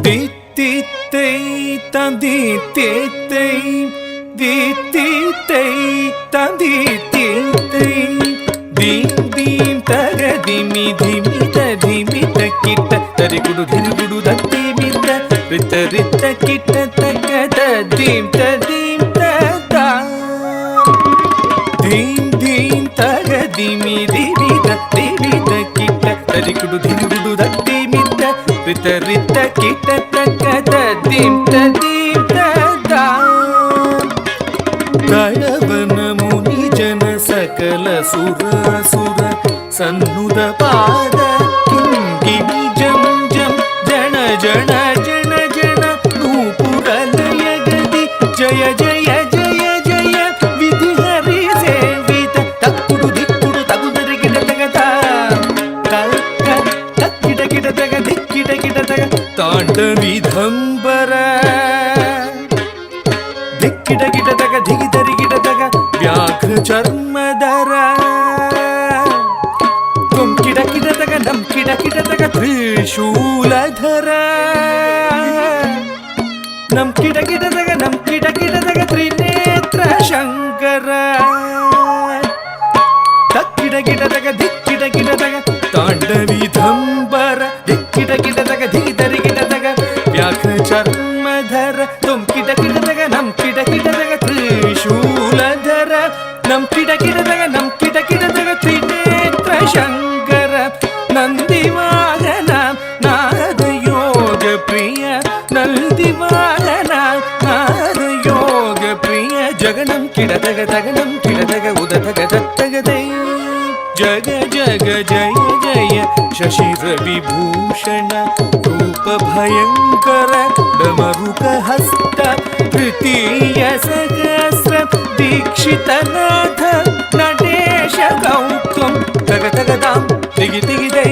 தித்தித்தை தந்தித்தை தித்தித்தை தந்தித்தை theme theme தகதிமி திமித திமித கிட்ட தரிகுடு திரிகுடு தத்திமித ரித்த ரித்த கிட்ட தக்க தீம் தீம் ததா தீம் தீம் தகதிமி திமித திமித கிட்ட தரிகுடு திரிகுடு தத்திமித ரித்த ரித்த கிட்ட தக்க தீம் தீம் ததா தழவன ಮುನಿ ಜನ ಸಕಲ ಸುರ ಸುರ ಸನ್ನುದ ಪಾದ ಕಿಂಕಿಣಿ ಜಂ ಜಂ ಜನ ಜನ ಜನ ಜನ ನೂಪುರಲಯ ಗದಿ ಜಯ ಜಯ ಜಯ ಜಯ ವಿಧಿ ಹರಿ ಸೇವಿತ ತಕ್ಕುಡು ದಿಕ್ಕುಡು ತಗುದರೆ ಗಿಡ ತಗತ ತಕ್ಕಿಡ ಗಿಡ ತಗ ದಿಕ್ಕಿಡ ಗಿಡ ತಗ ತಾಂಡವಿಧಂಬರ ದಿಕ್ಕಿಡ ಗಿಡ ತಗ ದಿಗಿದರಿ ಗಿಡ ತಗ ವ್ಯಾಘ್ರ ಚರ್ಮದರ ತುಂ ಕಿಡ ಕಿಡ ತಗ ನಂ ಕಿಡ ಕಿಡ ತಗ ತ್ರಿಶೂಲಧರ ನಂ ಕಿಡ ಕಿಡ ತಗ ನಂ ಕಿಡ ಕಿಡ ತಗ ತ್ರಿನೇತ್ರ ಶಂಕರ ತಕ್ಕಿಡ ಗಿಡ ತಗ ದಿಕ್ಕಿಡ ಗಿಡ ತಗ ತಾಂಡವಿಧಂಬರ ದಿಕ್ಕಿಡ ಗಿಡ ತಗ ದಿಗಿದರಿ ಗಿಡ ತಗ ವ್ಯಾಘ್ರ ಚರ್ಮಧರ ತುಂ ಕಿಡ ಕಿಡ ತಗ ನಂ ಕಿಡ ಕಿಡ ತಗ ತ್ರಿಶೂಲಧರ ನಂ ಕಿಡ ಕಿಡ ತಗ ನಂ ಕಿಡ ಕಿಡ ತಗ ತ್ರಿನೇತ್ರ ಶಂಕರ ನಂದಿವಾಹನ ನಾರದ ಯೋಗ ಪ್ರಿಯ ನಂದಿವಾಹನ ನಾರದ ಯೋಗ ಪ್ರಿಯ ಜಗಣಂ ಕಿಡ ತಗ ತಗಣಂ ಕಿಡ ತಗ ಉದ ತಗ ದತ್ತಗದೈ ಜಗ ಜಗ ಜಯ ಜಯ ಶಶಿರ ವಿಭೂಷಣ ರೂಪ ಭಯಂಕರ ಡಮರುಕ ಹಸ್ತ ತೃತೀಯ ಸಹಸ್ರ ದೀಕ್ಷಿತನಾಥ ನಟೇಶ ಗೌತಮ್ ತಗ ತಗದಾಂ ತಿಗಿ ತಿಗಿದೈ